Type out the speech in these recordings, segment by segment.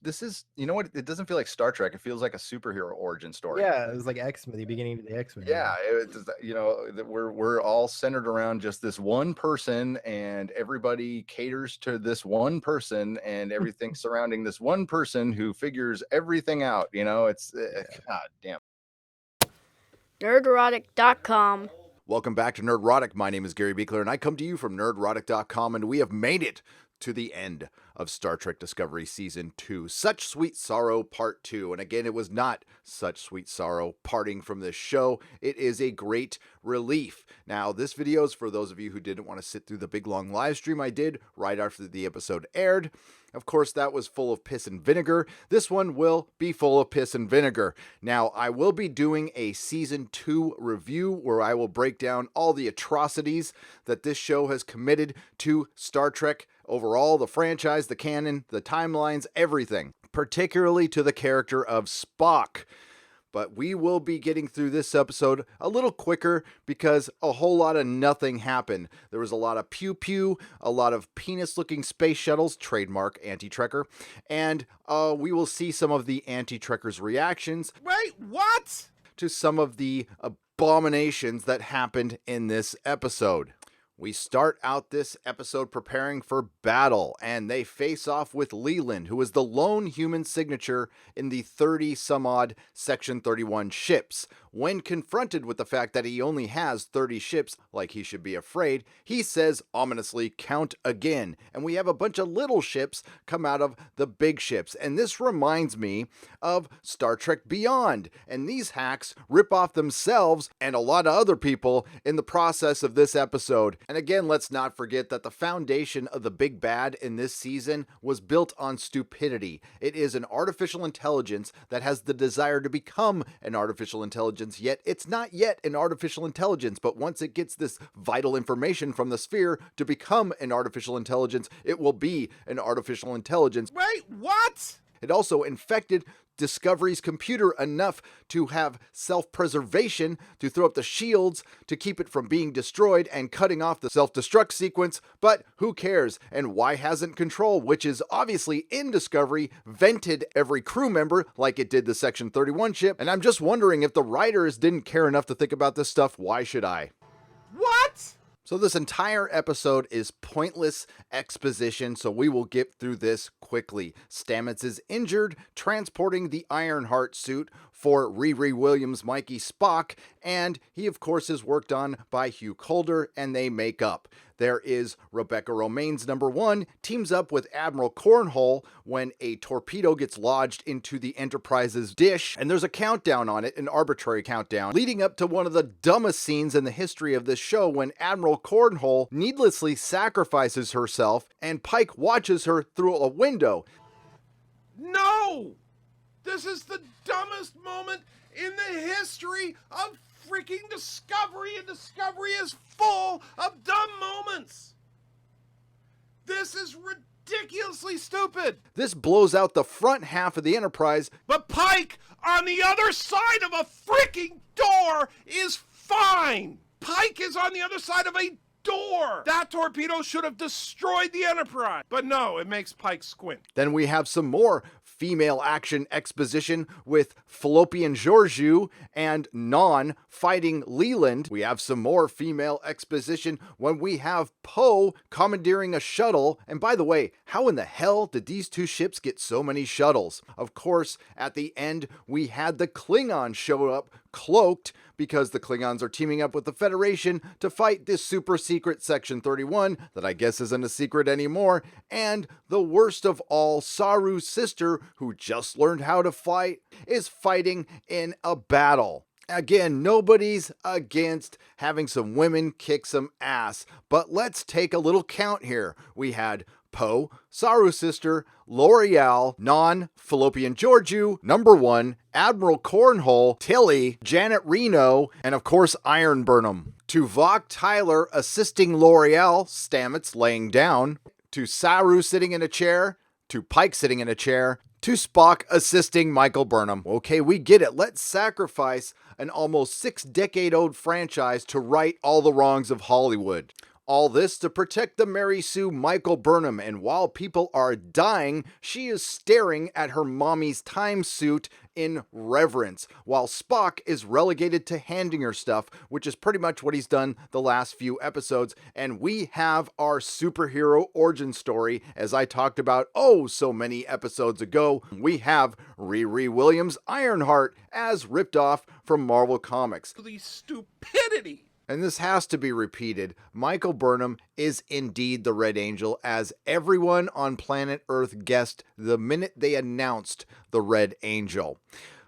this is, you know what? It doesn't feel like Star Trek. It feels like a superhero origin story. Yeah, it was like X-Men, the beginning of the X-Men. Yeah, we're all centered around just this one person, and everybody caters to this one person, and everything surrounding this one person who figures everything out. It's God damn. Nerderotic.com. Welcome back to Nerdrotic. My name is Gary Beekler, and I come to you from Nerdrotic.com, and we have made it to the end of Star Trek Discovery Season 2, Such Sweet Sorrow Part 2. And again, it was not such sweet sorrow parting from this show. It is a great relief. Now, this video is for those of you who didn't want to sit through the big long live stream I did right after the episode aired. Of course, that was full of piss and vinegar. This one will be full of piss and vinegar. Now, I will be doing a Season 2 review where I will break down all the atrocities that this show has committed to Star Trek overall, the franchise, the canon, the timelines, everything, particularly to the character of Spock. But we will be getting through this episode a little quicker because a whole lot of nothing happened. There was a lot of pew-pew, a lot of penis-looking space shuttles, trademark anti-trekker, and we will see some of the anti-trekkers' reactions. Wait, what? To some of the abominations that happened in this episode. We start out this episode preparing for battle, and they face off with Leland, who is the lone human signature in the 30-some-odd Section 31 ships. When confronted with the fact that he only has 30 ships, like he should be afraid, he says ominously, "Count again." And we have a bunch of little ships come out of the big ships. And this reminds me of Star Trek Beyond. And these hacks rip off themselves and a lot of other people in the process of this episode. And again, let's not forget that the foundation of the big bad in this season was built on stupidity. It is an artificial intelligence that has the desire to become an artificial intelligence, yet it's not yet an artificial intelligence, but once it gets this vital information from the sphere to become an artificial intelligence, it will be an artificial intelligence. Wait, what? It also infected Discovery's computer enough to have self-preservation, to throw up the shields, to keep it from being destroyed and cutting off the self-destruct sequence, but who cares? And why hasn't Control, which is obviously in Discovery, vented every crew member like it did the Section 31 ship? And I'm just wondering, if the writers didn't care enough to think about this stuff, why should I? What? So this entire episode is pointless exposition, so we will get through this quickly. Stamets is injured, transporting the Ironheart suit for Riri Williams' Mikey Spock, and he of course is worked on by Hugh Calder, and they make up. There is Rebecca Romaine's number 1 teams up with Admiral Cornhole when a torpedo gets lodged into the Enterprise's dish, and there's a countdown on it, an arbitrary countdown, leading up to one of the dumbest scenes in the history of this show when Admiral Cornhole needlessly sacrifices herself and Pike watches her through a window. No! This is the dumbest moment in the history of freaking Discovery, and Discovery is full of dumb moments. This is ridiculously stupid. This blows out the front half of the Enterprise. But Pike on the other side of a freaking door is fine. Pike is on the other side of a door. That torpedo should have destroyed the Enterprise. But no, it makes Pike squint. Then we have some more female action exposition with Fallopian Georgiou and Non fighting Leland. We have some more female exposition when we have Poe commandeering a shuttle. And by the way, how in the hell did these two ships get so many shuttles? Of course, at the end, we had the Klingons show up cloaked because the Klingons are teaming up with the Federation to fight this super secret Section 31 that I guess isn't a secret anymore. And the worst of all, Saru's sister, who just learned how to fight, is fighting in a battle. Again, nobody's against having some women kick some ass, but let's take a little count here. We had Poe, Saru's sister, L'Oreal, Non, Fallopian Georgiou, number 1, Admiral Cornhole, Tilly, Janet Reno, and of course Iron Burnham. To Vok Tyler assisting L'Oreal, Stamets laying down, to Saru sitting in a chair, to Pike sitting in a chair, to Spock assisting Michael Burnham. Okay, we get it. Let's sacrifice an almost 6-decade-old franchise to right all the wrongs of Hollywood. All this to protect the Mary Sue Michael Burnham, and while people are dying, she is staring at her mommy's time suit in reverence, while Spock is relegated to handing her stuff, which is pretty much what he's done the last few episodes, and we have our superhero origin story, as I talked about oh so many episodes ago. We have Riri Williams Ironheart as ripped off from Marvel Comics. The stupidity. And this has to be repeated. Michael Burnham is indeed the Red Angel, as everyone on planet Earth guessed the minute they announced the Red Angel.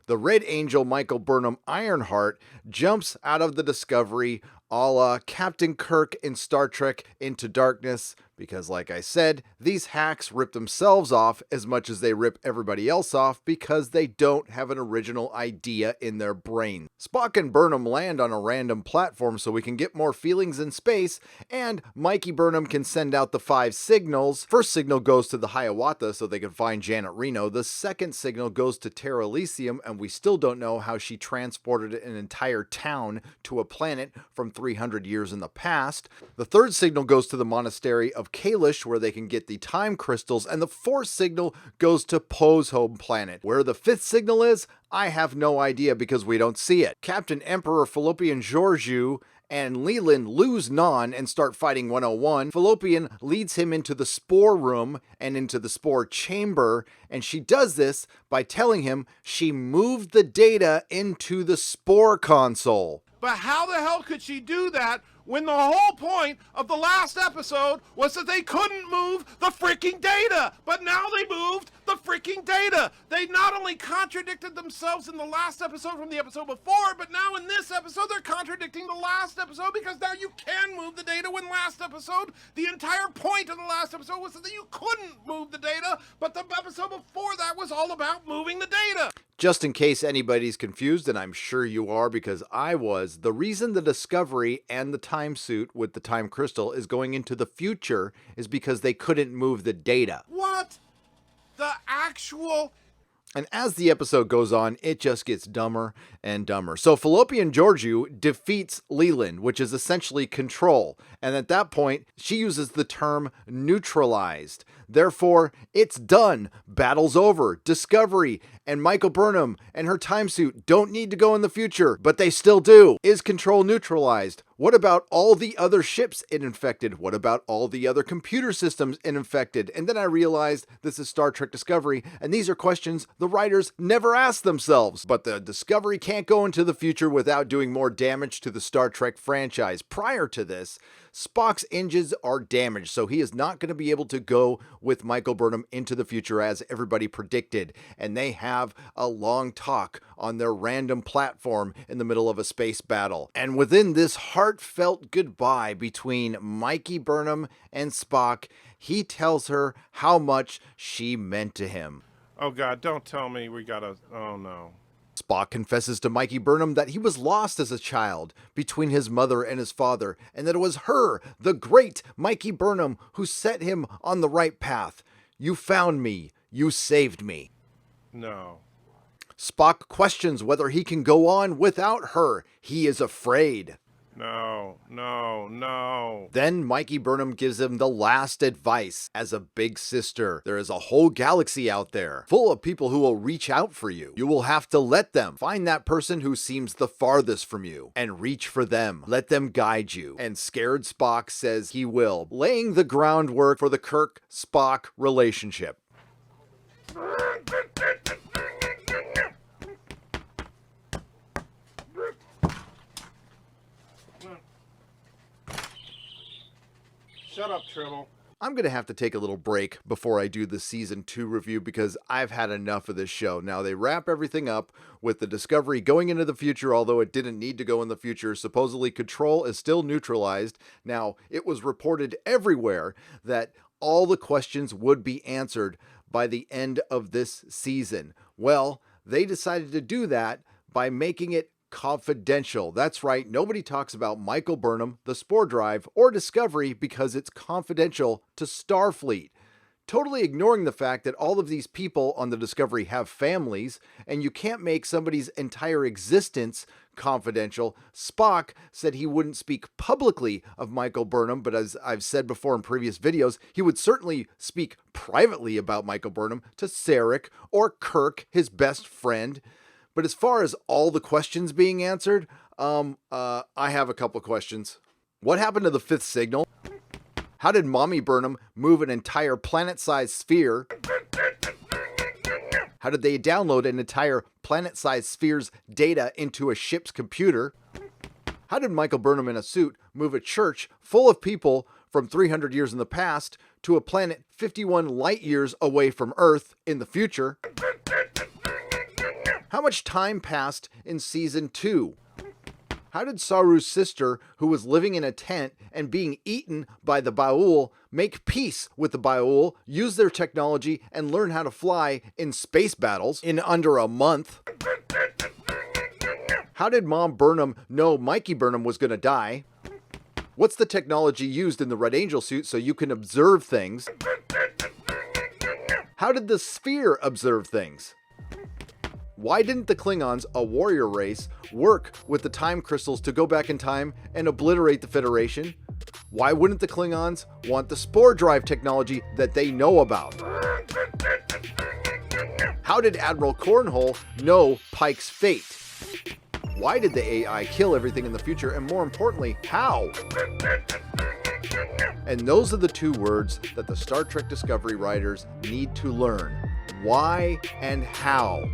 The Red Angel, Michael Burnham Ironheart, jumps out of the Discovery a la Captain Kirk in Star Trek Into Darkness, because like I said, these hacks rip themselves off as much as they rip everybody else off because they don't have an original idea in their brain. Spock and Burnham land on a random platform so we can get more feelings in space, and Mikey Burnham can send out the 5 signals. First signal goes to the Hiawatha so they can find Janet Reno. The second signal goes to Terra Elysium, and we still don't know how she transported an entire town to a planet from 300 years in the past. The third signal goes to the monastery of Kalish, where they can get the time crystals, and the fourth signal goes to Poe's home planet. Where the fifth signal is, I have no idea because we don't see it. Captain Emperor Fallopian Georgiou and Leland lose Non and start fighting 101. Fallopian leads him into the spore room and into the spore chamber, and she does this by telling him she moved the data into the spore console. But how the hell could she do that when the whole point of the last episode was that they couldn't move the freaking data? But now they moved the freaking data. They not only contradicted themselves in the last episode from the episode before, but now in this episode they're contradicting the last episode, because now you can move the data when last episode, the entire point of the last episode was that you couldn't move the data, but the episode before that was all about moving the data. Just in case anybody's confused, and I'm sure you are because I was, the reason the Discovery and the time suit with the time crystal is going into the future is because they couldn't move the data. What? The actual... And as the episode goes on, it just gets dumber and dumber. So Fallopian Georgiou defeats Leland, which is essentially control. And at that point, she uses the term neutralized. Therefore, it's done. Battle's over. Discovery and Michael Burnham and her time suit don't need to go in the future, but they still do. Is control neutralized? What about all the other ships it infected? What about all the other computer systems it infected? And then I realized this is Star Trek Discovery, and these are questions the writers never asked themselves. But the Discovery can't go into the future without doing more damage to the Star Trek franchise. Prior to this, Spock's engines are damaged, so he is not going to be able to go with Michael Burnham into the future as everybody predicted. And they have a long talk on their random platform in the middle of a space battle. And within this heartfelt goodbye between Mikey Burnham and Spock, he tells her how much she meant to him. Oh God, don't tell me we gotta... Oh no. Spock confesses to Mikey Burnham that he was lost as a child between his mother and his father, and that it was her, the great Mikey Burnham, who set him on the right path. You found me. You saved me. No. Spock questions whether he can go on without her. He is afraid. No, no, no. Then Mikey Burnham gives him the last advice. As a big sister, there is a whole galaxy out there full of people who will reach out for you. You will have to let them find that person who seems the farthest from you and reach for them. Let them guide you. And scared Spock says he will, laying the groundwork for the Kirk-Spock relationship. Shut up, Tribble. I'm going to have to take a little break before I do the season 2 review because I've had enough of this show. Now, they wrap everything up with the Discovery going into the future, although it didn't need to go in the future. Supposedly, control is still neutralized. Now, it was reported everywhere that all the questions would be answered by the end of this season. Well, they decided to do that by making it confidential. That's right, nobody talks about Michael Burnham, the Spore Drive, or Discovery because it's confidential to Starfleet. totally ignoring the fact that all of these people on the Discovery have families, and you can't make somebody's entire existence confidential. Spock said he wouldn't speak publicly of Michael Burnham, but as I've said before in previous videos, he would certainly speak privately about Michael Burnham to Sarek or Kirk, his best friend. But as far as all the questions being answered, I have a couple questions. What happened to the fifth signal? How did Mommy Burnham move an entire planet-sized sphere? How did they download an entire planet-sized sphere's data into a ship's computer? How did Michael Burnham in a suit move a church full of people from 300 years in the past to a planet 51 light years away from Earth in the future? How much time passed in Season 2? How did Saru's sister, who was living in a tent and being eaten by the Ba'ul, make peace with the Ba'ul, use their technology, and learn how to fly in space battles in under a month? How did Mom Burnham know Mikey Burnham was going to die? What's the technology used in the Red Angel suit so you can observe things? How did the sphere observe things? Why didn't the Klingons, a warrior race, work with the time crystals to go back in time and obliterate the Federation? Why wouldn't the Klingons want the spore drive technology that they know about? How did Admiral Cornhole know Pike's fate? Why did the AI kill everything in the future? And more importantly, how? And those are the two words that the Star Trek Discovery writers need to learn. Why and how?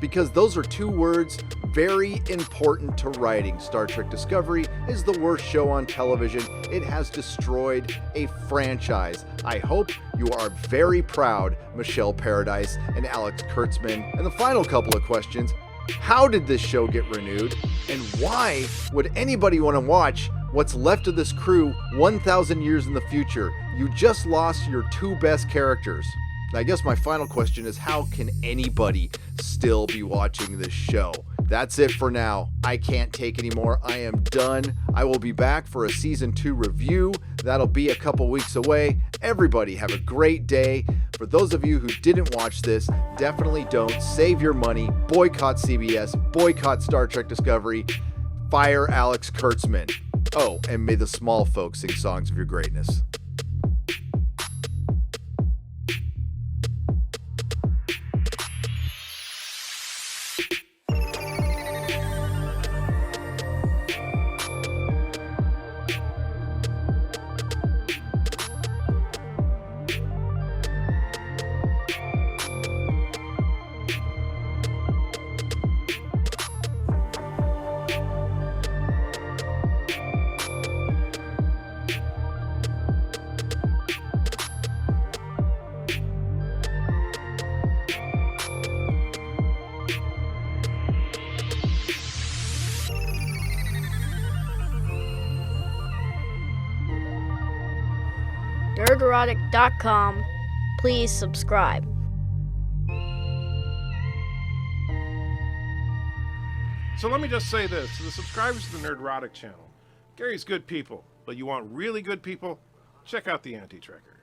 Because those are two words very important to writing. Star Trek Discovery is the worst show on television. It has destroyed a franchise. I hope you are very proud, Michelle Paradise and Alex Kurtzman. And the final couple of questions: how did this show get renewed? And why would anybody want to watch what's left of this crew 1,000 years in the future? You just lost your two best characters. I guess my final question is, how can anybody still be watching this show? That's it for now. I can't take any more. I am done. I will be back for a Season 2 review. That'll be a couple weeks away. Everybody have a great day. For those of you who didn't watch this, definitely don't. Save your money. Boycott CBS. Boycott Star Trek Discovery. Fire Alex Kurtzman. Oh, and may the small folks sing songs of your greatness. Nerderotic.com. Please subscribe. So let me just say this to the subscribers to the Nerderotic channel. Gary's good people, but you want really good people? Check out the Anti-Trekker.